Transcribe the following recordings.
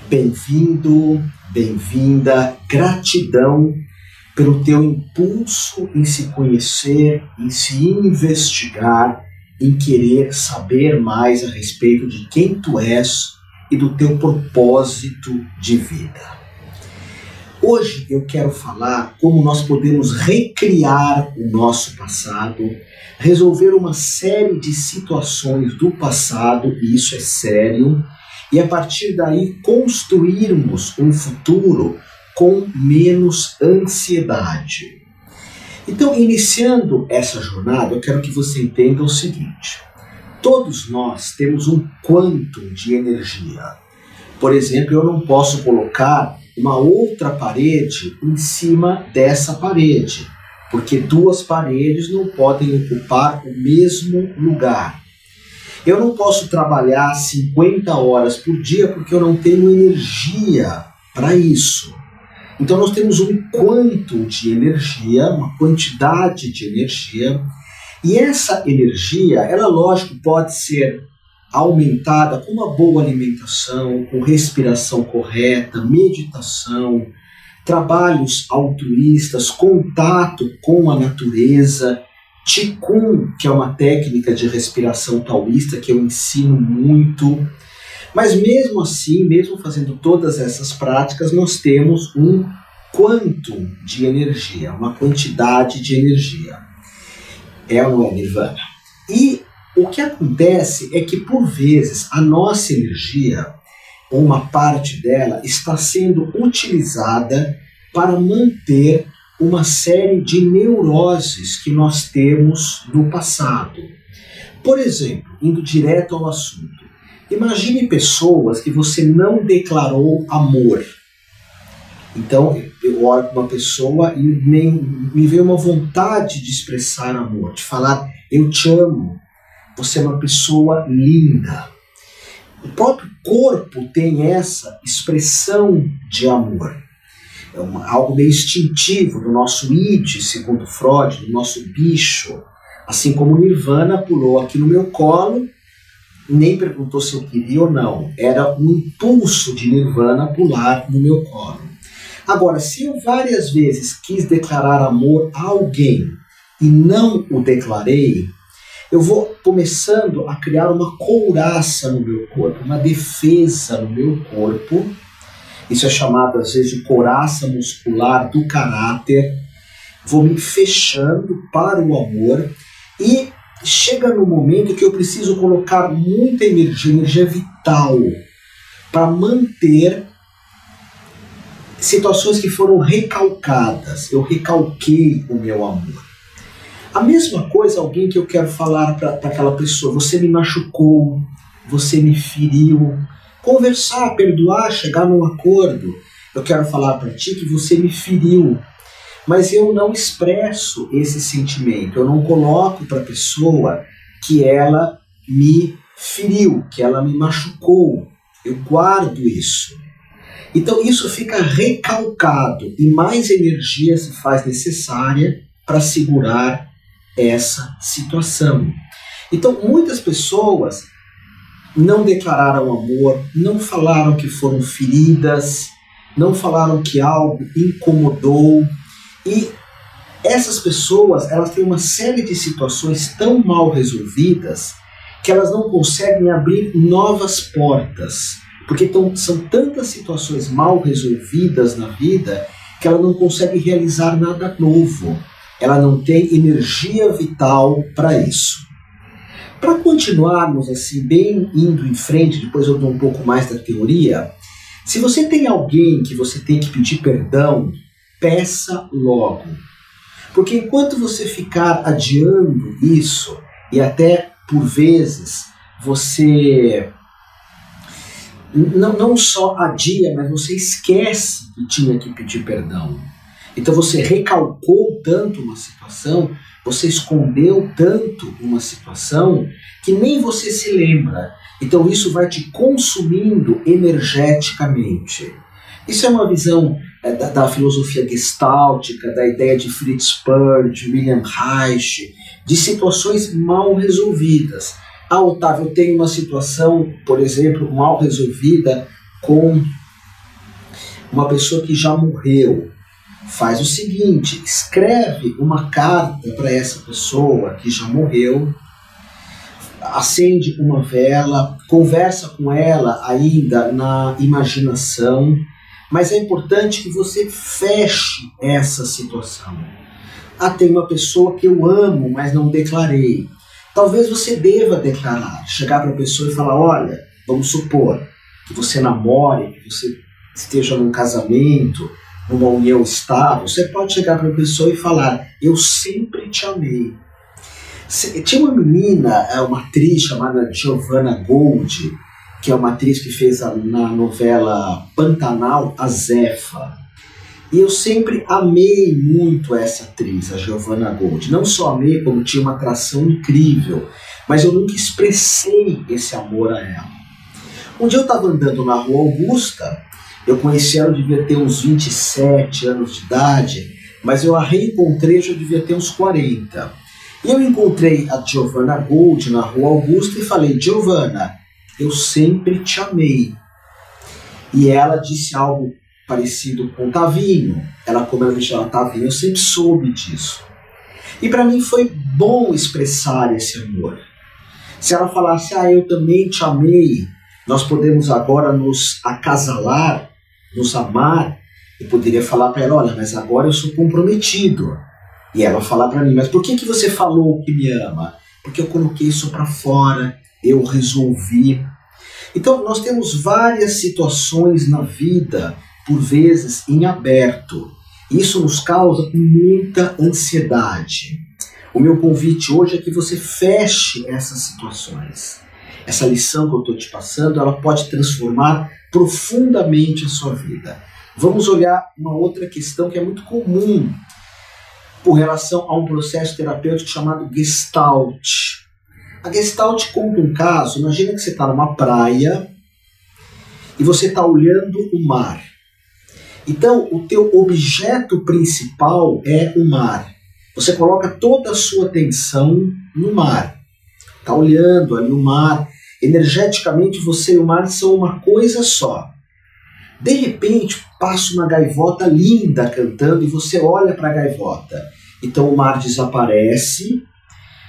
Bem-vindo, bem-vinda, gratidão pelo teu impulso em se conhecer, em se investigar, em querer saber mais a respeito de quem tu és e do teu propósito de vida. Hoje eu quero falar como nós podemos recriar o nosso passado, resolver uma série de situações do passado, e isso é sério, e a partir daí construirmos um futuro com menos ansiedade. Então, iniciando essa jornada, eu quero que você entenda o seguinte: todos nós temos um quantum de energia. Por exemplo, eu não posso colocar uma outra parede em cima dessa parede, porque duas paredes não podem ocupar o mesmo lugar. Eu não posso trabalhar 50 horas por dia porque eu não tenho energia para isso. Então nós temos um quantum de energia, uma quantidade de energia, e essa energia, ela lógico pode ser aumentada com uma boa alimentação, com respiração correta, meditação, trabalhos altruístas, contato com a natureza, Qigong, que é uma técnica de respiração taoísta que eu ensino muito. Mas mesmo assim, mesmo fazendo todas essas práticas, nós temos um quantum de energia, uma quantidade de energia. É ou não é, Nirvana? E o que acontece é que, por vezes, a nossa energia, ou uma parte dela, está sendo utilizada para manter uma série de neuroses que nós temos no passado. Por exemplo, indo direto ao assunto, imagine pessoas que você não declarou amor. Então, eu olho para uma pessoa e me veio uma vontade de expressar amor, de falar, eu te amo, você é uma pessoa linda. O próprio corpo tem essa expressão de amor. É algo meio instintivo do nosso id, segundo Freud, do nosso bicho. Assim como Nirvana pulou aqui no meu colo, nem perguntou se eu queria ou não. Era um impulso de Nirvana pular no meu colo. Agora, se eu várias vezes quis declarar amor a alguém e não o declarei, eu vou começando a criar uma couraça no meu corpo, uma defesa no meu corpo. Isso é chamado às vezes de couraça muscular do caráter. Vou me fechando para o amor e chega no momento que eu preciso colocar muita energia vital, para manter situações que foram recalcadas. Eu recalquei o meu amor. A mesma coisa, alguém que eu quero falar para aquela pessoa, você me machucou, você me feriu. Conversar, perdoar, chegar num acordo. Eu quero falar para ti que você me feriu, mas eu não expresso esse sentimento, eu não coloco para a pessoa que ela me feriu, que ela me machucou. Eu guardo isso. Então isso fica recalcado e mais energia se faz necessária para segurar essa situação. Então muitas pessoas não declararam amor, não falaram que foram feridas, não falaram que algo incomodou. E essas pessoas, elas têm uma série de situações tão mal resolvidas que elas não conseguem abrir novas portas. Porque são tantas situações mal resolvidas na vida que ela não consegue realizar nada novo. Ela não tem energia vital para isso. Para continuarmos assim, bem indo em frente, depois eu dou um pouco mais da teoria, se você tem alguém que você tem que pedir perdão, peça logo. Porque enquanto você ficar adiando isso, e até por vezes você não só adia, mas você esquece que tinha que pedir perdão. Então você recalcou tanto uma situação, você escondeu tanto uma situação, que nem você se lembra. Então isso vai te consumindo energeticamente. Isso é uma visão da filosofia gestáltica, da ideia de Fritz Perls, de William Reich, de situações mal resolvidas. Ah, Otávio, eu tenho uma situação, por exemplo, mal resolvida com uma pessoa que já morreu, faz o seguinte: escreve uma carta para essa pessoa que já morreu, acende uma vela, conversa com ela ainda na imaginação, mas é importante que você feche essa situação. Ah, tem uma pessoa que eu amo, mas não declarei. Talvez você deva declarar, chegar para a pessoa e falar: olha, vamos supor que você namore, que você esteja num casamento, numa união estável. Você pode chegar para a pessoa e falar: eu sempre te amei. Tinha uma menina, uma atriz chamada Giovanna Gold, que é uma atriz que fez na novela Pantanal a Zefa. E eu sempre amei muito essa atriz, a Giovanna Gold. Não só amei, como tinha uma atração incrível, mas eu nunca expressei esse amor a ela. Um dia eu estava andando na Rua Augusta, eu conheci ela, eu devia ter uns 27 anos de idade, mas eu a reencontrei, eu já devia ter uns 40. E eu encontrei a Giovanna Gold na Rua Augusta e falei: Giovanna, eu sempre te amei. E ela disse algo parecido com Tavinho. Como ela me chama Tavinho, eu sempre soube disso. E para mim foi bom expressar esse amor. Se ela falasse: ah, eu também te amei, nós podemos agora nos acasalar, nos amar, eu poderia falar para ela: olha, mas agora eu sou comprometido. E ela falar para mim: mas por que você falou que me ama? Porque eu coloquei isso para fora, eu resolvi. Então nós temos várias situações na vida, por vezes em aberto. Isso nos causa muita ansiedade. O meu convite hoje é que você feche essas situações. Essa lição que eu estou te passando, ela pode transformar profundamente a sua vida. Vamos olhar uma outra questão que é muito comum com relação a um processo terapêutico chamado Gestalt. A Gestalt conta um caso. Imagina que você está numa praia e você está olhando o mar. Então, o teu objeto principal é o mar. Você coloca toda a sua atenção no mar. Está olhando ali o mar. Energeticamente, você e o mar são uma coisa só. De repente, passa uma gaivota linda cantando e você olha para a gaivota. Então o mar desaparece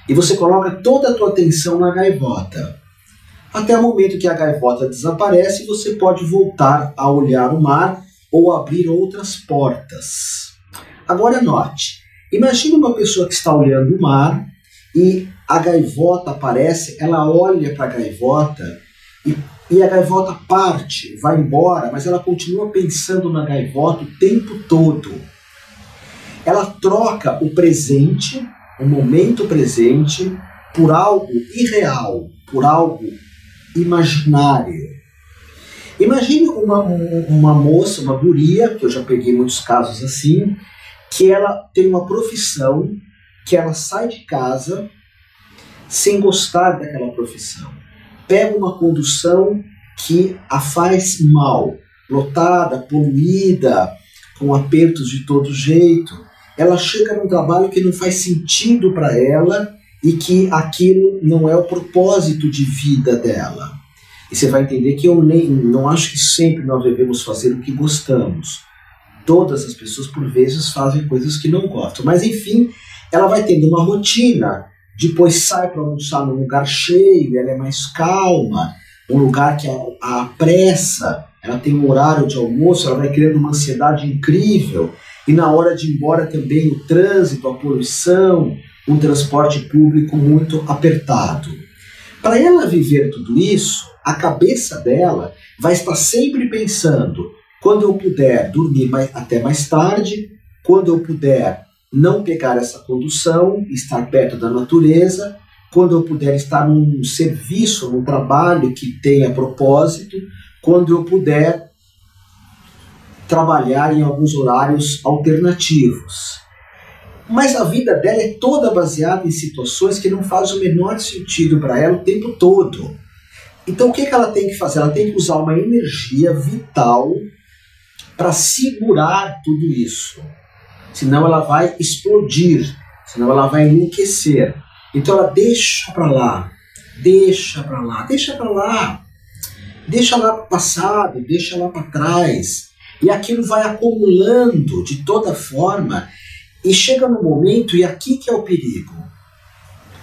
e você coloca toda a tua atenção na gaivota. Até o momento que a gaivota desaparece, você pode voltar a olhar o mar ou abrir outras portas. Agora note, imagine uma pessoa que está olhando o mar e a gaivota aparece, ela olha para a gaivota e a gaivota parte, vai embora, mas ela continua pensando na gaivota o tempo todo. Ela troca o presente, o momento presente, por algo irreal, por algo imaginário. Imagine uma moça, uma guria, que eu já peguei muitos casos assim, que ela tem uma profissão, que ela sai de casa sem gostar daquela profissão. Pega uma condução que a faz mal, lotada, poluída, com apertos de todo jeito. Ela chega num trabalho que não faz sentido para ela e que aquilo não é o propósito de vida dela. E você vai entender que eu não acho que sempre nós devemos fazer o que gostamos. Todas as pessoas, por vezes, fazem coisas que não gostam. Mas, enfim, ela vai tendo uma rotina. Depois sai para almoçar num lugar cheio, ela é mais calma, um lugar que a apressa, ela tem um horário de almoço, ela vai criando uma ansiedade incrível, e na hora de ir embora também o trânsito, a poluição, um transporte público muito apertado. Para ela viver tudo isso, a cabeça dela vai estar sempre pensando: quando eu puder dormir até mais tarde, quando eu puder não pegar essa condução, estar perto da natureza, quando eu puder estar num serviço, num trabalho que tenha propósito, quando eu puder trabalhar em alguns horários alternativos. Mas a vida dela é toda baseada em situações que não fazem o menor sentido para ela o tempo todo. Então o que ela tem que fazer? Ela tem que usar uma energia vital para segurar tudo isso. Senão ela vai explodir, senão ela vai enlouquecer. Então ela deixa para lá, deixa para lá, deixa para lá, deixa lá para o passado, deixa lá para trás. E aquilo vai acumulando de toda forma e chega no momento, e aqui que é o perigo,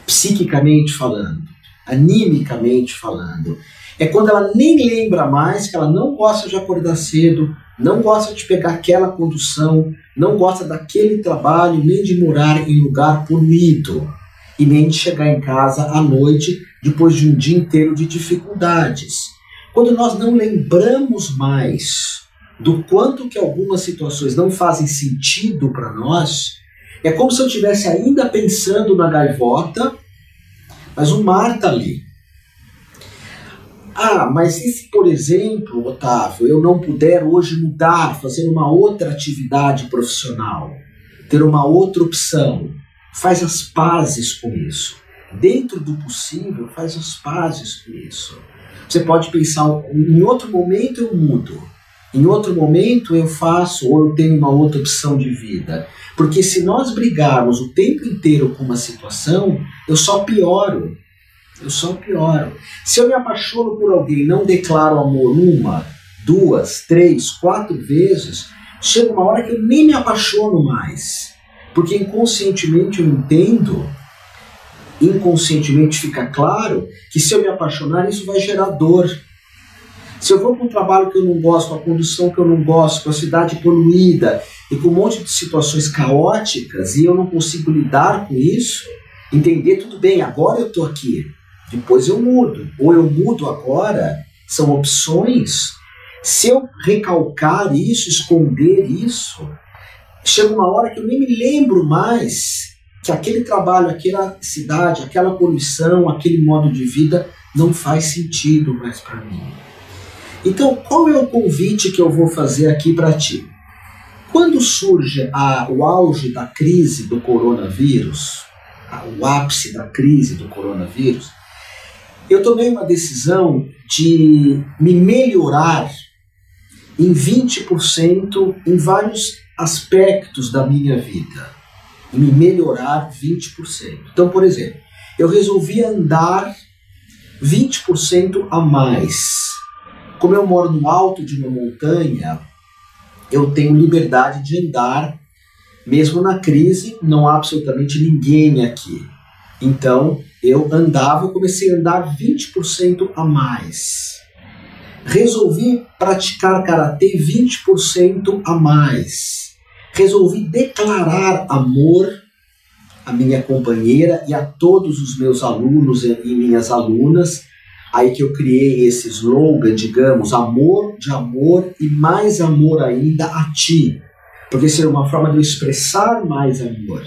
psiquicamente falando, animicamente falando, é quando ela nem lembra mais que ela não gosta de acordar cedo, não gosta de pegar aquela condução, não gosta daquele trabalho, nem de morar em lugar poluído, e nem de chegar em casa à noite depois de um dia inteiro de dificuldades. Quando nós não lembramos mais do quanto que algumas situações não fazem sentido para nós, é como se eu estivesse ainda pensando na gaivota, mas o mar está ali. Ah, mas e se, por exemplo, Otávio, eu não puder hoje mudar, fazer uma outra atividade profissional, ter uma outra opção? Faz as pazes com isso. Dentro do possível, faz as pazes com isso. Você pode pensar, em outro momento eu mudo, em outro momento eu faço ou eu tenho uma outra opção de vida. Porque se nós brigarmos o tempo inteiro com uma situação, eu só pioro. Se eu me apaixono por alguém e não declaro amor 1, 2, 3, 4 vezes, chega uma hora que eu nem me apaixono mais. Porque inconscientemente eu entendo, inconscientemente fica claro que se eu me apaixonar isso vai gerar dor. Se eu vou para um trabalho que eu não gosto, com a condução que eu não gosto, com a cidade poluída e com um monte de situações caóticas e eu não consigo lidar com isso, entender, tudo bem, agora eu estou aqui, depois eu mudo, ou eu mudo agora, são opções. Se eu recalcar isso, esconder isso, chega uma hora que eu nem me lembro mais que aquele trabalho, aquela cidade, aquela poluição, aquele modo de vida não faz sentido mais para mim. Então, qual é o convite que eu vou fazer aqui para ti? Quando surge o auge da crise do coronavírus, o ápice da crise do coronavírus, eu tomei uma decisão de me melhorar em 20% em vários aspectos da minha vida. Me melhorar 20%. Então, por exemplo, eu resolvi andar 20% a mais. Como eu moro no alto de uma montanha, eu tenho liberdade de andar, mesmo na crise, não há absolutamente ninguém aqui. Então, eu comecei a andar 20% a mais. Resolvi praticar karatê 20% a mais. Resolvi declarar amor à minha companheira e a todos os meus alunos e minhas alunas. Aí que eu criei esse slogan, digamos, amor de amor e mais amor ainda a ti. Porque seria uma forma de eu expressar mais amor.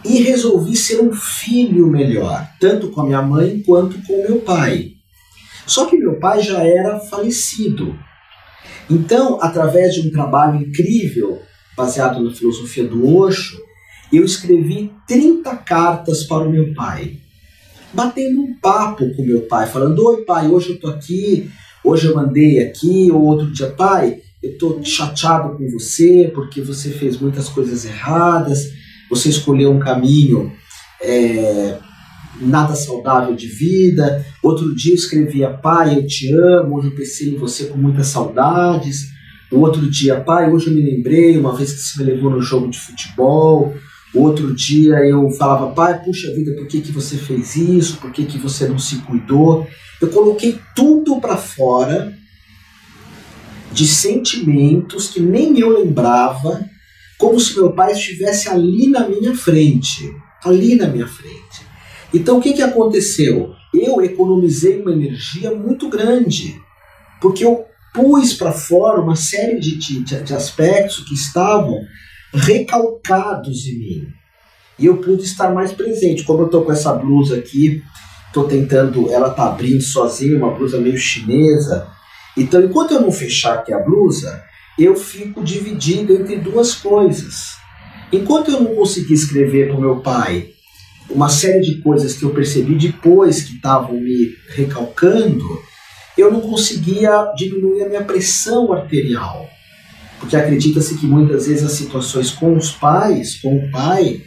E resolvi ser um filho melhor, tanto com a minha mãe quanto com o meu pai. Só que meu pai já era falecido. Então, através de um trabalho incrível, baseado na filosofia do Osho, eu escrevi 30 cartas para o meu pai. Batendo um papo com meu pai, falando, oi pai, hoje eu tô aqui, hoje eu mandei aqui, ou outro dia, pai, eu tô chateado com você, porque você fez muitas coisas erradas, você escolheu um caminho nada saudável de vida. Outro dia eu escrevia, pai, eu te amo, hoje eu pensei em você com muitas saudades. O outro dia, pai, hoje eu me lembrei, uma vez que você me levou no jogo de futebol. Outro dia eu falava, pai, puxa vida, por que você fez isso? Por que você não se cuidou? Eu coloquei tudo para fora de sentimentos que nem eu lembrava, como se meu pai estivesse ali na minha frente. Ali na minha frente. Então o que aconteceu? Eu economizei uma energia muito grande, porque eu pus para fora uma série de aspectos que estavam recalcados em mim. E eu pude estar mais presente. Como eu estou com essa blusa aqui, estou tentando, ela está abrindo sozinha, uma blusa meio chinesa. Então, enquanto eu não fechar aqui a blusa, eu fico dividido entre duas coisas. Enquanto eu não consegui escrever para o meu pai uma série de coisas que eu percebi depois que estavam me recalcando, eu não conseguia diminuir a minha pressão arterial. Porque acredita-se que muitas vezes as situações com os pais, com o pai,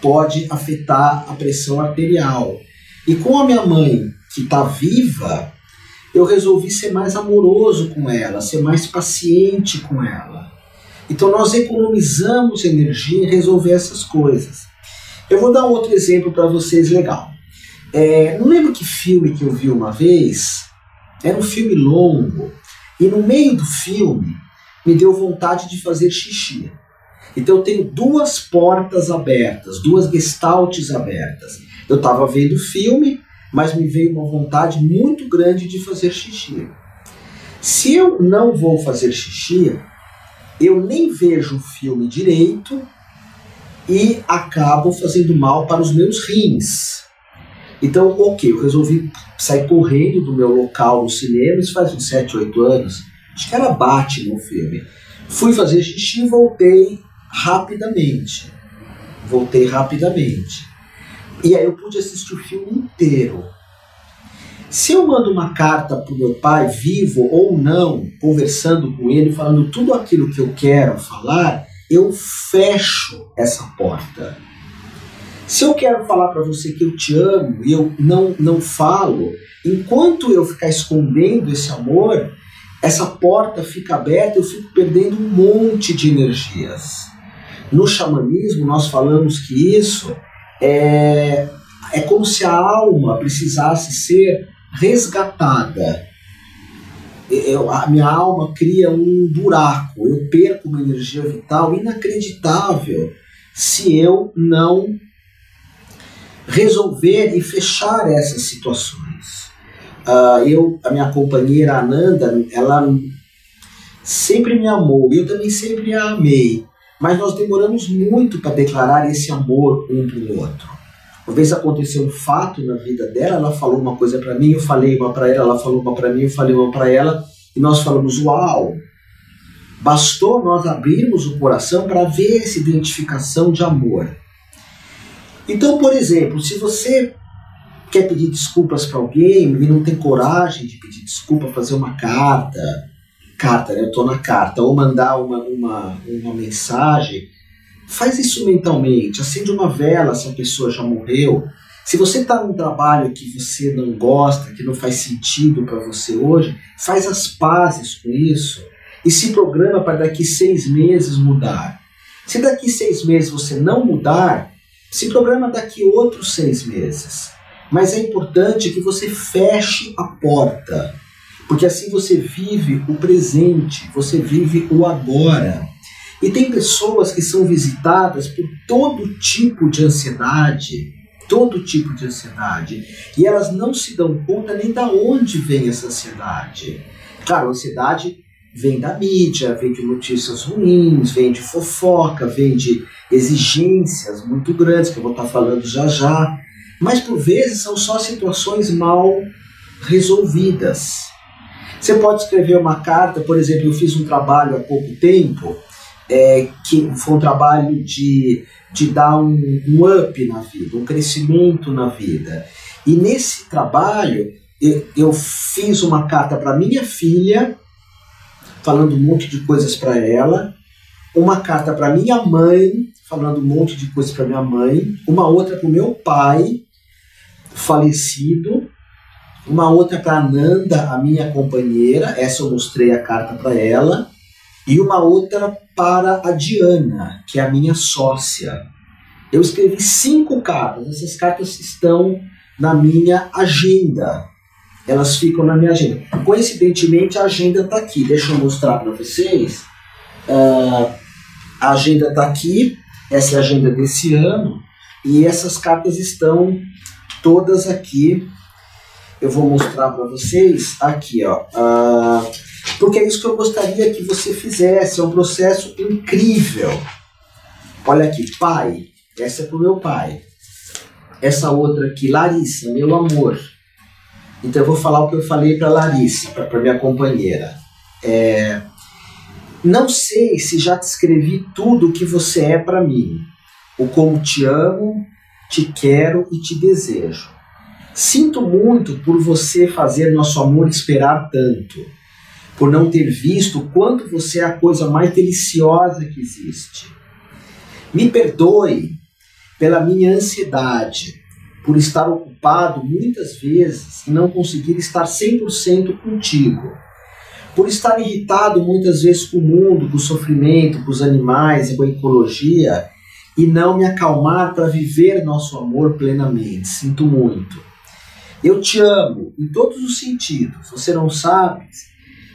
pode afetar a pressão arterial. E com a minha mãe, que está viva, eu resolvi ser mais amoroso com ela, ser mais paciente com ela. Então nós economizamos energia em resolver essas coisas. Eu vou dar um outro exemplo para vocês legal. Não lembro que filme que eu vi uma vez, era um filme longo, e no meio do filme me deu vontade de fazer xixi. Então eu tenho duas portas abertas, duas gestaltes abertas. Eu estava vendo o filme, mas me veio uma vontade muito grande de fazer xixi. Se eu não vou fazer xixi, eu nem vejo o filme direito e acabo fazendo mal para os meus rins. Então, ok, eu resolvi sair correndo do meu local no cinema, isso faz uns 7, 8 anos, acho que era Batman o filme. Fui fazer xixi e voltei rapidamente. E aí eu pude assistir o filme inteiro. Se eu mando uma carta para o meu pai, vivo ou não, conversando com ele, falando tudo aquilo que eu quero falar, eu fecho essa porta. Se eu quero falar para você que eu te amo e eu não falo, enquanto eu ficar escondendo esse amor, essa porta fica aberta, eu fico perdendo um monte de energias. No xamanismo, nós falamos que isso é como se a alma precisasse ser resgatada. A minha alma cria um buraco, eu perco uma energia vital inacreditável se eu não resolver e fechar essas situações. A minha companheira Ananda, ela sempre me amou, eu também sempre a amei, mas nós demoramos muito para declarar esse amor um para o outro. Uma vez aconteceu um fato na vida dela, ela falou uma coisa para mim, eu falei uma para ela falou uma para mim, eu falei uma para ela, e nós falamos, uau, bastou nós abrirmos o coração para ver essa identificação de amor. Então, por exemplo, se você quer pedir desculpas para alguém e não tem coragem de pedir desculpa, fazer uma carta, né, eu estou na carta, ou mandar uma mensagem, faz isso mentalmente, acende uma vela se a pessoa já morreu. Se você está num trabalho que você não gosta, que não faz sentido para você hoje, faz as pazes com isso e se programa para daqui 6 meses mudar. Se daqui 6 meses você não mudar, se programa daqui outros 6 meses. Mas é importante que você feche a porta, porque assim você vive o presente, você vive o agora. E tem pessoas que são visitadas por todo tipo de ansiedade, e elas não se dão conta nem de onde vem essa ansiedade. Claro, a ansiedade vem da mídia, vem de notícias ruins, vem de fofoca, vem de exigências muito grandes, que eu vou estar falando já já, mas por vezes são só situações mal resolvidas. Você pode escrever uma carta, por exemplo, eu fiz um trabalho há pouco tempo, que foi um trabalho de dar um up na vida, um crescimento na vida. E nesse trabalho eu fiz uma carta para minha filha, falando um monte de coisas para ela, uma carta para minha mãe, falando um monte de coisas para minha mãe, uma outra para o meu pai, falecido, uma outra para Ananda, a minha companheira, essa eu mostrei a carta para ela, e uma outra para a Diana, que é a minha sócia. Eu escrevi 5 cartas, essas cartas estão na minha agenda, elas ficam na minha agenda. Coincidentemente a agenda está aqui, deixa eu mostrar para vocês. A agenda está aqui, essa é a agenda desse ano, e essas cartas estão todas aqui. Eu vou mostrar para vocês aqui, ó. Porque é isso que eu gostaria que você fizesse, é um processo incrível. Olha aqui, pai, essa é para o meu pai. Essa outra aqui, Larissa, meu amor. Então eu vou falar o que eu falei para Larissa, para minha companheira. Não sei se já te escrevi tudo o que você é para mim, o como te amo, te quero e te desejo. Sinto muito por você fazer nosso amor esperar tanto, por não ter visto o quanto você é a coisa mais deliciosa que existe. Me perdoe pela minha ansiedade, por estar ocupado muitas vezes e não conseguir estar 100% contigo. Por estar irritado muitas vezes com o mundo, com o sofrimento, com os animais e com a ecologia, e não me acalmar para viver nosso amor plenamente. Sinto muito. Eu te amo em todos os sentidos. Você não sabe?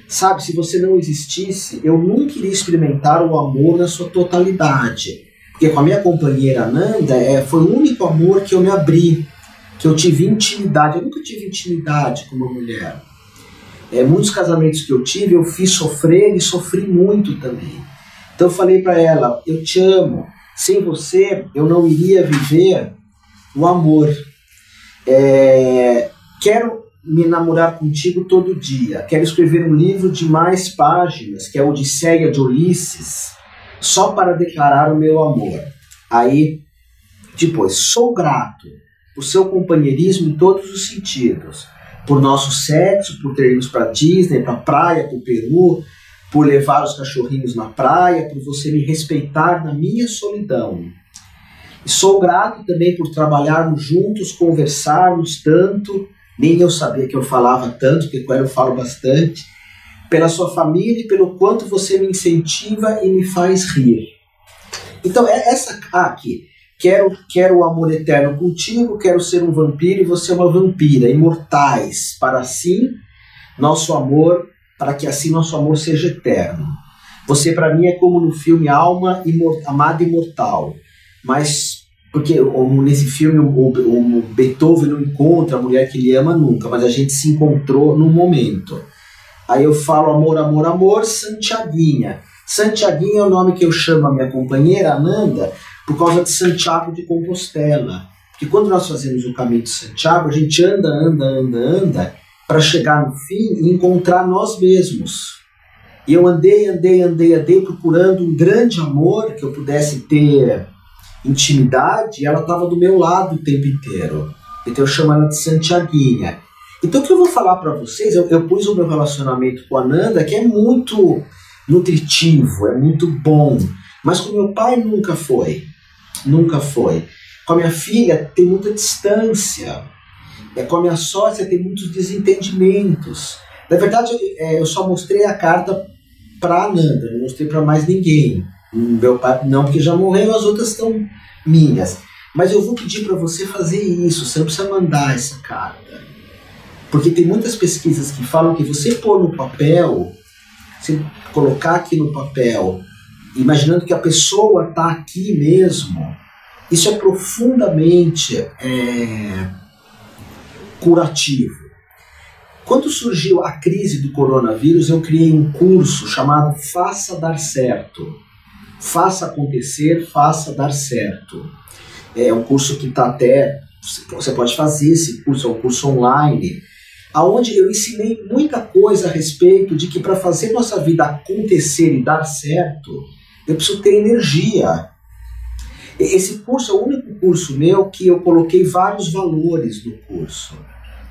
Sabe, se você não existisse, eu nunca iria experimentar o amor na sua totalidade. Porque com a minha companheira Ananda, foi o único amor que eu me abri, que eu tive intimidade. Eu nunca tive intimidade com uma mulher. Muitos casamentos que eu tive, eu fiz sofrer e sofri muito também. Então eu falei para ela, eu te amo. Sem você, eu não iria viver o amor. Quero me namorar contigo todo dia. Quero escrever um livro de mais páginas, que é a Odisseia de Ulisses, só para declarar o meu amor. Aí, depois, sou grato por seu companheirismo em todos os sentidos. Por nosso sexo, por ter ido para Disney, para a praia, para o Peru, por levar os cachorrinhos na praia, por você me respeitar na minha solidão. E sou grato também por trabalharmos juntos, conversarmos tanto, nem eu sabia que eu falava tanto, porque com ela eu falo bastante, pela sua família e pelo quanto você me incentiva e me faz rir. Então, essa aqui, quero o amor eterno contigo, quero ser um vampiro e você uma vampira, imortais, para assim nosso amor, para que assim nosso amor seja eterno. Você para mim é como no filme Alma Amada Imortal, mas porque nesse filme o Beethoven não encontra a mulher que ele ama nunca, mas a gente se encontrou num momento. Aí eu falo amor, amor, amor, Santiaguinha. Santiaguinha é o nome que eu chamo a minha companheira Ananda por causa de Santiago de Compostela. Porque quando nós fazemos o caminho de Santiago, a gente anda para chegar no fim e encontrar nós mesmos. E eu andei procurando um grande amor que eu pudesse ter intimidade, e ela estava do meu lado o tempo inteiro. Então eu chamo ela de Santiaguinha. Então o que eu vou falar para vocês, eu pus o meu relacionamento com a Nanda, que é muito nutritivo, é muito bom, mas com meu pai nunca foi. Com a minha filha tem muita distância, com a minha sócia tem muitos desentendimentos. Na verdade, eu só mostrei a carta para a Nanda, não mostrei para mais ninguém. Meu pai não, porque já morreu, as outras estão minhas. Mas eu vou pedir para você fazer isso, você não precisa mandar essa carta. Porque tem muitas pesquisas que falam que você pôr no papel, você colocar aqui no papel, imaginando que a pessoa está aqui mesmo, isso é profundamente curativo. Quando surgiu a crise do coronavírus, eu criei um curso chamado Faça Dar Certo. Faça acontecer, faça dar certo. É um curso que está até... Você pode fazer esse curso, é um curso online, onde eu ensinei muita coisa a respeito de que para fazer nossa vida acontecer e dar certo, eu preciso ter energia. Esse curso é o único curso meu que eu coloquei vários valores no curso.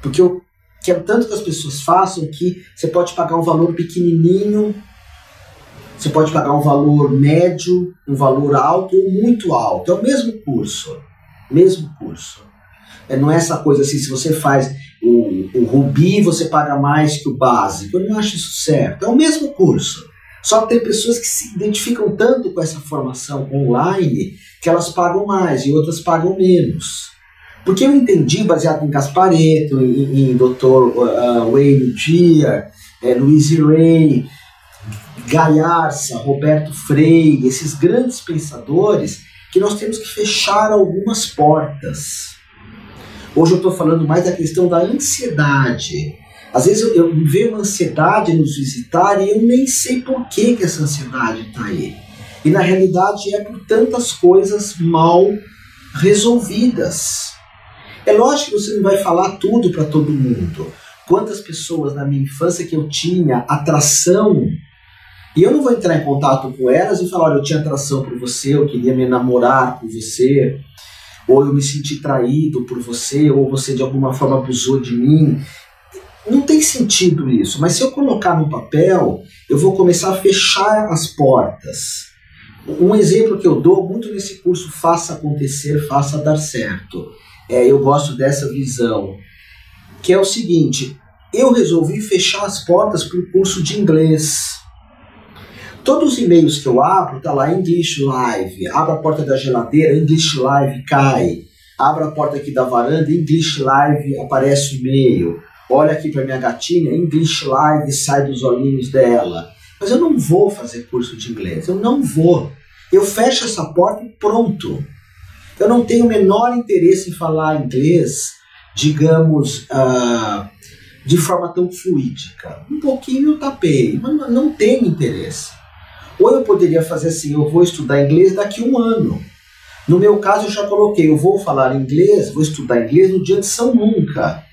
Porque eu quero tanto que as pessoas façam que você pode pagar um valor pequenininho, você pode pagar um valor médio, um valor alto ou muito alto. É o mesmo curso. Não é essa coisa assim, se você faz o Rubi, você paga mais que o básico. Eu não acho isso certo. É o mesmo curso. Só que tem pessoas que se identificam tanto com essa formação online que elas pagam mais e outras pagam menos. Porque eu entendi, baseado em Gasparetto, em Dr. Wayne Dyer, Louise Hay, Galharça, Roberto Freire, esses grandes pensadores, que nós temos que fechar algumas portas. Hoje eu estou falando mais da questão da ansiedade. Às vezes eu vejo uma ansiedade nos visitar e eu nem sei por que essa ansiedade está aí. E na realidade é por tantas coisas mal resolvidas. É lógico que você não vai falar tudo para todo mundo. Quantas pessoas na minha infância que eu tinha atração, e eu não vou entrar em contato com elas e falar, olha, eu tinha atração por você, eu queria me namorar com você, ou eu me senti traído por você, ou você de alguma forma abusou de mim. Não tem sentido isso, mas se eu colocar no papel, eu vou começar a fechar as portas. Um exemplo que eu dou muito nesse curso Faça Acontecer, Faça Dar Certo. eu gosto dessa visão, que é o seguinte: eu resolvi fechar as portas para o curso de inglês. Todos os e-mails que eu abro, tá lá English Live. Abro a porta da geladeira, English Live cai. Abro a porta aqui da varanda, English Live aparece o e-mail. Olha aqui para minha gatinha, English Live sai dos olhinhos dela. Mas eu não vou fazer curso de inglês, eu não vou. Eu fecho essa porta e pronto. Eu não tenho o menor interesse em falar inglês, digamos, de forma tão fluídica. Um pouquinho eu tapei, mas não tenho interesse. Ou eu poderia fazer assim: eu vou estudar inglês daqui a um ano. No meu caso eu já coloquei: eu vou falar inglês, vou estudar inglês no dia de São Nunca.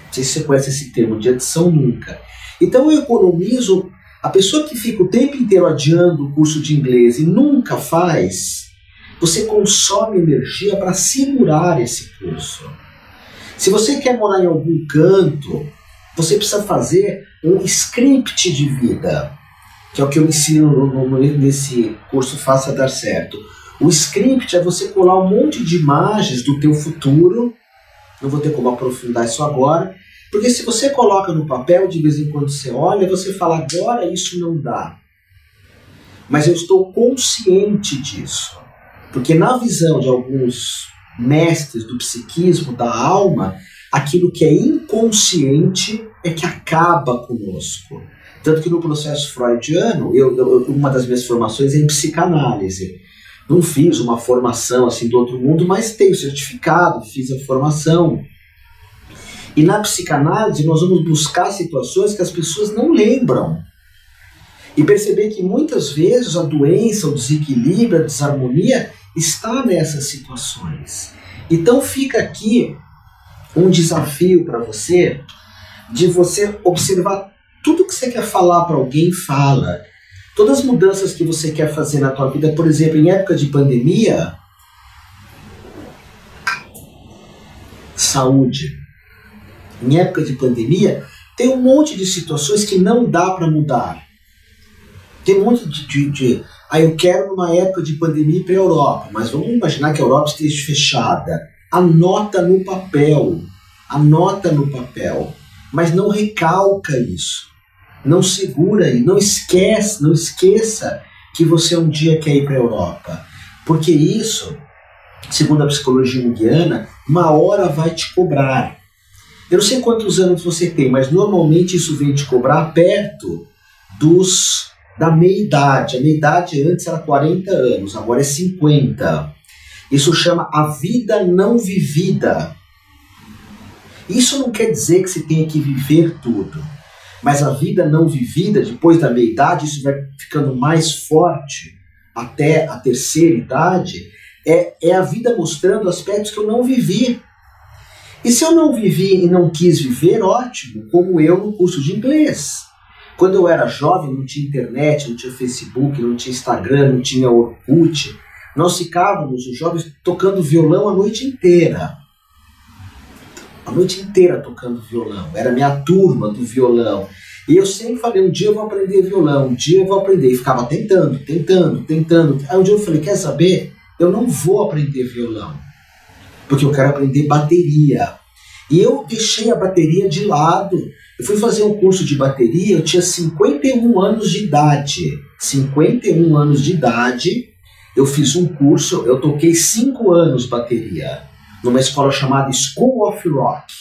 Não sei se você conhece esse termo, dia de São Nunca. Então eu economizo. A pessoa que fica o tempo inteiro adiando o curso de inglês e nunca faz, você consome energia para segurar esse curso. Se você quer morar em algum canto, você precisa fazer um script de vida, que é o que eu ensino nesse curso Faça Dar Certo. O script é você colar um monte de imagens do teu futuro. Não vou ter como aprofundar isso agora, porque se você coloca no papel, de vez em quando você olha, você fala: agora isso não dá. Mas eu estou consciente disso. Porque na visão de alguns mestres do psiquismo, da alma, aquilo que é inconsciente é que acaba conosco. Tanto que no processo freudiano, uma das minhas formações é em psicanálise. Não fiz uma formação assim do outro mundo, mas tenho certificado, fiz a formação. E na psicanálise nós vamos buscar situações que as pessoas não lembram. E perceber que muitas vezes a doença, o desequilíbrio, a desarmonia está nessas situações. Então fica aqui um desafio para você, de você observar tudo que você quer falar para alguém, fala. Todas as mudanças que você quer fazer na tua vida, por exemplo, em época de pandemia, saúde. Em época de pandemia, tem um monte de situações que não dá para mudar. Tem um monte eu quero numa época de pandemia ir para a Europa, mas vamos imaginar que a Europa esteja fechada. Anota no papel, mas não recalca isso. Não segura aí, não esqueça que você um dia quer ir para a Europa. Porque isso, segundo a psicologia junguiana, uma hora vai te cobrar. Eu não sei quantos anos você tem, mas normalmente isso vem te cobrar perto da meia-idade. A meia-idade antes era 40 anos, agora é 50. Isso chama a vida não vivida. Isso não quer dizer que você tenha que viver tudo. Mas a vida não vivida, depois da meia-idade, isso vai ficando mais forte até a terceira idade, é a vida mostrando aspectos que eu não vivi. E se eu não vivi e não quis viver, ótimo, como eu no curso de inglês. Quando eu era jovem, não tinha internet, não tinha Facebook, não tinha Instagram, não tinha Orkut. Nós ficávamos, os jovens, tocando violão a noite inteira. A noite inteira tocando violão. Era a minha turma do violão. E eu sempre falei: um dia eu vou aprender violão, um dia eu vou aprender. E ficava tentando. Aí um dia eu falei: quer saber? Eu não vou aprender violão, porque eu quero aprender bateria. E eu deixei a bateria de lado. Eu fui fazer um curso de bateria, eu tinha 51 anos de idade. 51 anos de idade, eu fiz um curso, eu toquei 5 anos bateria, numa escola chamada School of Rock.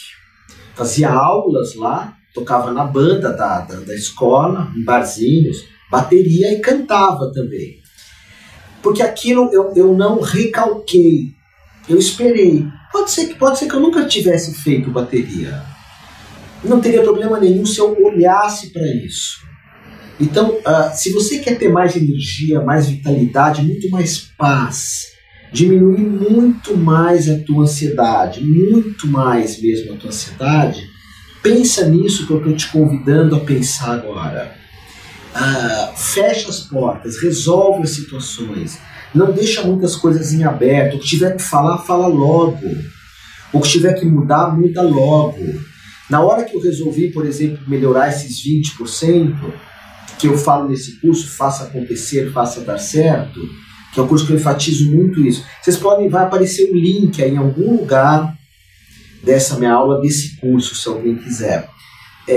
Fazia aulas lá, tocava na banda da escola, em barzinhos, bateria, e cantava também. Porque aquilo eu não recalquei, eu esperei. Pode ser que eu nunca tivesse feito bateria. Não teria problema nenhum se eu olhasse para isso. Então, se você quer ter mais energia, mais vitalidade, muito mais paz, diminuir muito mais a tua ansiedade, muito mais mesmo a tua ansiedade, pensa nisso que eu estou te convidando a pensar agora. Fecha as portas, resolve as situações, não deixa muitas coisas em aberto. O que tiver que falar, fala logo. O que tiver que mudar, muda logo. Na hora que eu resolvi, por exemplo, melhorar esses 20%, que eu falo nesse curso, faça acontecer, faça dar certo, que é um curso que eu enfatizo muito isso. Vai aparecer um link aí em algum lugar dessa minha aula, desse curso, se alguém quiser.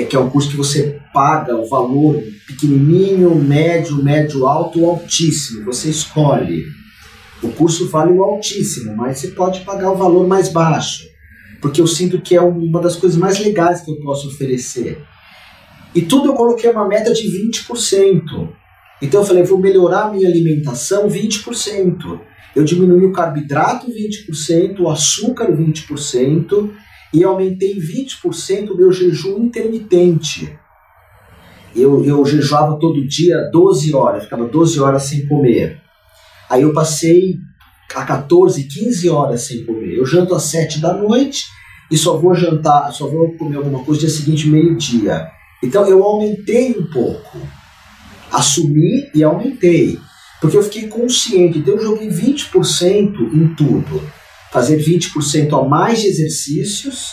Que é um curso que você paga o valor pequenininho, médio, alto ou altíssimo. Você escolhe. O curso vale o altíssimo, mas você pode pagar o valor mais baixo, porque eu sinto que é uma das coisas mais legais que eu posso oferecer. E tudo eu coloquei uma meta de 20%. Então eu falei, vou melhorar a minha alimentação 20%. Eu diminui o carboidrato 20%, o açúcar 20%, e aumentei 20% o meu jejum intermitente. Eu jejuava todo dia 12 horas, ficava 12 horas sem comer. Aí eu passei a 14, 15 horas sem comer. Eu janto às 7 da noite e só vou comer alguma coisa no dia seguinte, meio-dia. Então eu aumentei um pouco. Assumi e aumentei. Porque eu fiquei consciente. Então eu joguei 20% em tudo. Fazer 20% a mais de exercícios,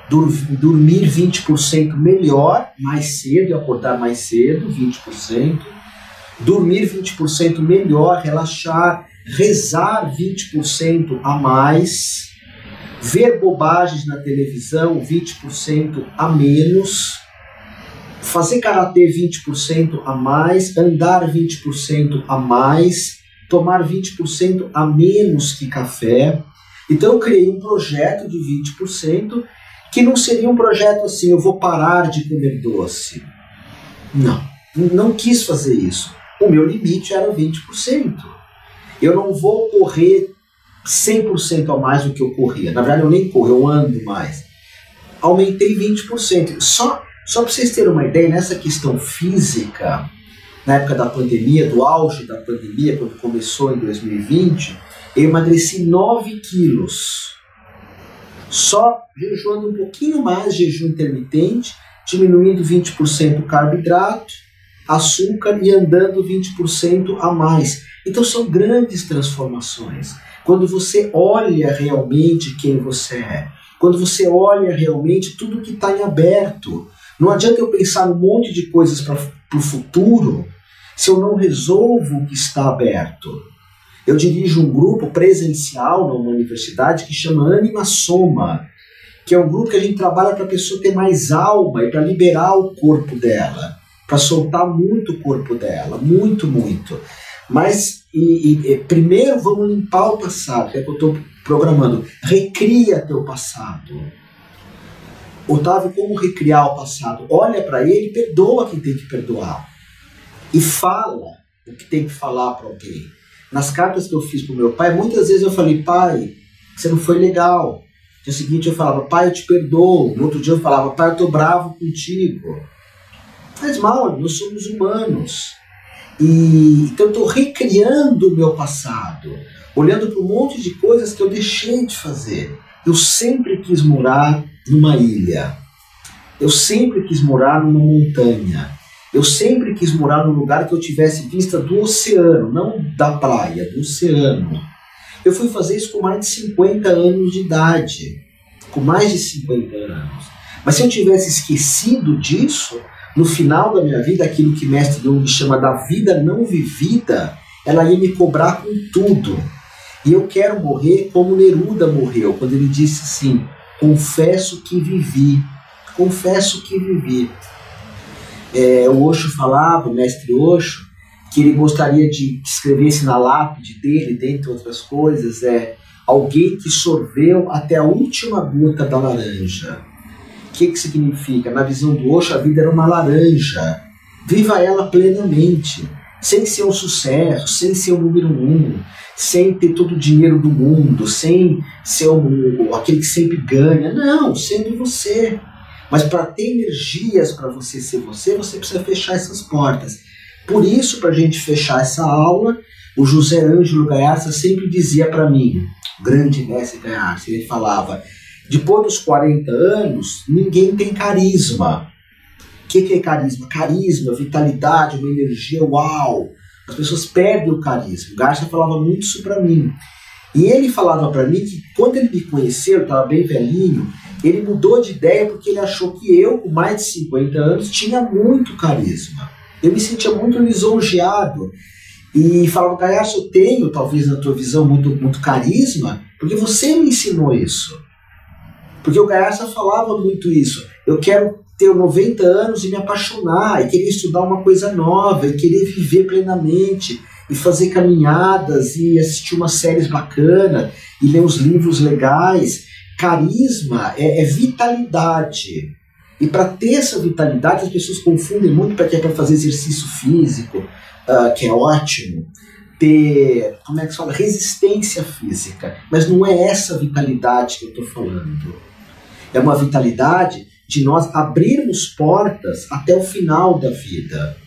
dormir 20% melhor, mais cedo e acordar mais cedo, 20%. Dormir 20% melhor, relaxar, rezar 20% a mais, ver bobagens na televisão 20% a menos, fazer karatê 20% a mais, andar 20% a mais, tomar 20% a menos que café. Então eu criei um projeto de 20% que não seria um projeto assim, eu vou parar de comer doce. Não quis fazer isso. O meu limite era 20%. Eu não vou correr 100% a mais do que eu corria. Na verdade, eu nem corro, eu ando mais. Aumentei 20%. Só para vocês terem uma ideia, nessa questão física, na época da pandemia, do auge da pandemia, quando começou em 2020, eu emagreci 9 quilos. Só jejuando um pouquinho mais, jejum intermitente, diminuindo 20% o carboidrato, açúcar e andando 20% a mais. Então são grandes transformações. Quando você olha realmente quem você é, quando você olha realmente tudo que está em aberto. Não adianta eu pensar um monte de coisas para o futuro se eu não resolvo o que está aberto. Eu dirijo um grupo presencial numa universidade que chama Anima Soma, que é um grupo que a gente trabalha para a pessoa ter mais alma e para liberar o corpo dela, para soltar muito o corpo dela, muito. Mas primeiro vamos limpar o passado, que é o que eu estou programando. Recria teu passado. Otávio, como recriar o passado? Olha para ele e perdoa quem tem que perdoar. E fala o que tem que falar para alguém. Nas cartas que eu fiz para o meu pai, muitas vezes eu falei, pai, você não foi legal. No dia seguinte eu falava, pai, eu te perdoo. No outro dia eu falava, pai, eu estou bravo contigo. Faz mal, nós somos humanos. Então eu estou recriando o meu passado, olhando para um monte de coisas que eu deixei de fazer. Eu sempre quis morar numa ilha. Eu sempre quis morar numa montanha. Eu sempre quis morar num lugar que eu tivesse vista do oceano, não da praia, do oceano. Eu fui fazer isso com mais de 50 anos de idade. Com mais de 50 anos. Mas se eu tivesse esquecido disso, no final da minha vida, aquilo que Mestre Jung chama da vida não vivida, ela ia me cobrar com tudo. E eu quero morrer como Neruda morreu, quando ele disse assim, confesso que vivi. Confesso que vivi. O Osho falava, o Mestre Osho, que ele gostaria de escrevesse na lápide dele, dentre outras coisas, alguém que sorveu até a última gota da laranja. O que significa? Na visão do Osho, a vida era uma laranja. Viva ela plenamente, sem ser um sucesso, sem ser o número 1, sem ter todo o dinheiro do mundo, sem ser aquele que sempre ganha. Não, sendo você. Mas para ter energias para você ser você precisa fechar essas portas. Por isso, para a gente fechar essa aula, o José Ângelo Gaiarsa sempre dizia para mim, o grande mestre Gaiarsa, ele falava, depois dos 40 anos, ninguém tem carisma. O que é carisma? Carisma, vitalidade, uma energia, uau! As pessoas perdem o carisma. O Gaiarsa falava muito isso para mim. E ele falava para mim que quando ele me conheceu, eu estava bem velhinho, ele mudou de ideia porque ele achou que eu, com mais de 50 anos, tinha muito carisma. Eu me sentia muito lisonjeado. E falava, Gaiasso, eu tenho, talvez na tua visão, muito carisma, porque você me ensinou isso. Porque o Gaiasso falava muito isso. Eu quero ter 90 anos e me apaixonar, e querer estudar uma coisa nova, e querer viver plenamente, e fazer caminhadas, e assistir umas séries bacanas, e ler uns livros legais. Carisma é vitalidade. E para ter essa vitalidade, as pessoas confundem muito para que é para fazer exercício físico, que é ótimo, ter, como é que se fala, resistência física. Mas não é essa vitalidade que eu estou falando. É uma vitalidade de nós abrirmos portas até o final da vida.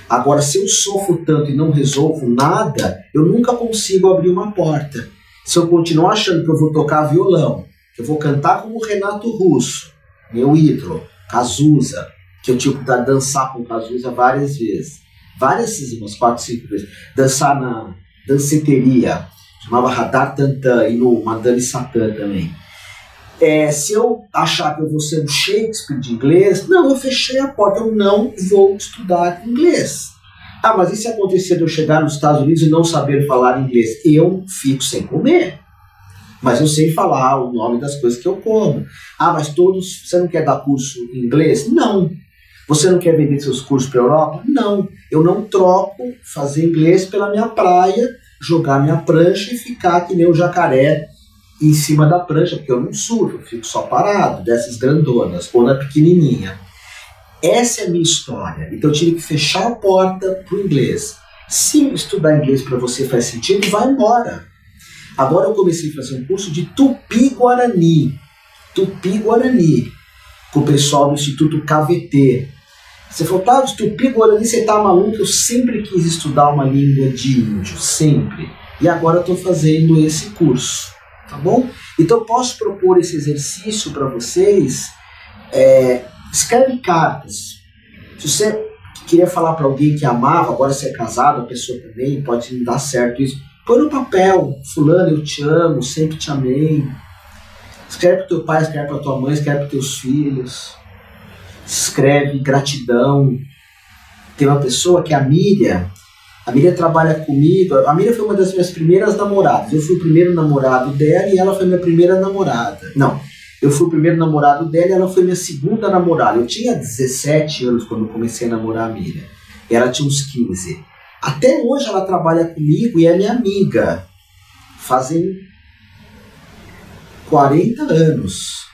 Agora, se eu sofro tanto e não resolvo nada, eu nunca consigo abrir uma porta. Se eu continuar achando que eu vou tocar violão, que eu vou cantar como o Renato Russo, meu ídolo, Cazuza, que eu tive que dançar com o Cazuza várias vezes, umas 4, 5 vezes, dançar na danceteria, chamava Radar Tantan, e no Madame Satã também. Se eu achar que eu vou ser um Shakespeare de inglês, não, eu fechei a porta, eu não vou estudar inglês. Ah, mas e se acontecer de eu chegar nos Estados Unidos e não saber falar inglês? Eu fico sem comer. Mas eu sei falar o nome das coisas que eu como. Ah, mas você não quer dar curso em inglês? Não. Você não quer vender seus cursos para a Europa? Não. Eu não troco fazer inglês pela minha praia, jogar minha prancha e ficar que nem o jacaré em cima da prancha, porque eu não surfo, eu fico só parado, dessas grandonas, ou na pequenininha. Essa é a minha história. Então eu tive que fechar a porta para o inglês. Se estudar inglês para você faz sentido, vai embora. Agora eu comecei a fazer um curso de Tupi-Guarani, com o pessoal do Instituto KVT. Você falou, tá, Tupi-Guarani, você tá maluco? Eu sempre quis estudar uma língua de índio, sempre. E agora eu estou fazendo esse curso, tá bom? Então eu posso propor esse exercício para vocês. Escreve cartas. Se você queria falar para alguém que amava, agora você é casado, a pessoa também, pode não dar certo isso. Põe no papel, fulano, eu te amo, sempre te amei. Escreve para o teu pai, escreve para tua mãe, escreve para teus filhos. Escreve gratidão. Tem uma pessoa que é a Miriam. A Miriam trabalha comigo. A Miriam foi uma das minhas primeiras namoradas. Eu fui o primeiro namorado dela e ela foi minha primeira namorada. Não, eu fui o primeiro namorado dela e ela foi minha segunda namorada. Eu tinha 17 anos quando eu comecei a namorar a Miriam. E ela tinha uns 15. Até hoje ela trabalha comigo e é minha amiga. Fazem 40 anos.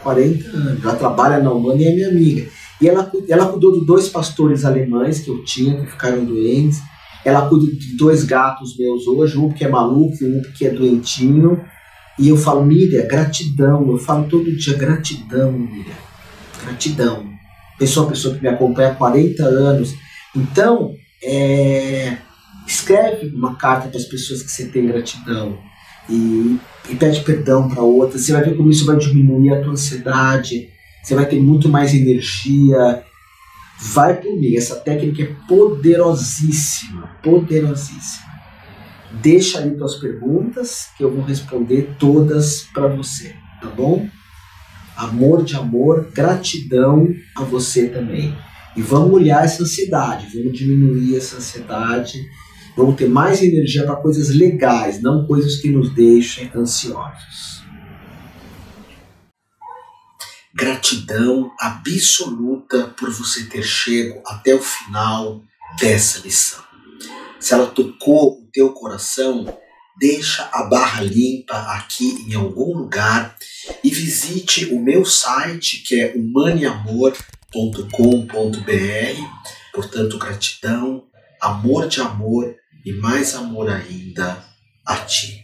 40 anos. Ela trabalha na Humana e é minha amiga. E ela cuidou de 2 pastores alemães que eu tinha, que ficaram doentes. Ela cuida de 2 gatos meus hoje, um que é maluco e um que é doentinho. E eu falo, Miriam, gratidão. Eu falo todo dia, gratidão, Miriam. Gratidão. Pessoa que me acompanha há 40 anos. Então, escreve uma carta para as pessoas que você tem gratidão e pede perdão para outras. Você vai ver como isso vai diminuir a tua ansiedade, você vai ter muito mais energia. Vai por mim, essa técnica é poderosíssima, poderosíssima. Deixa ali tuas perguntas que eu vou responder todas para você, tá bom? Amor de amor, gratidão a você também. E vamos olhar essa ansiedade, vamos diminuir essa ansiedade, vamos ter mais energia para coisas legais, não coisas que nos deixem ansiosos. Gratidão absoluta por você ter chego até o final dessa lição. Se ela tocou o teu coração, deixa a barra limpa aqui em algum lugar e visite o meu site, que é humaniamor.com.br. Portanto, gratidão, amor de amor e mais amor ainda a ti.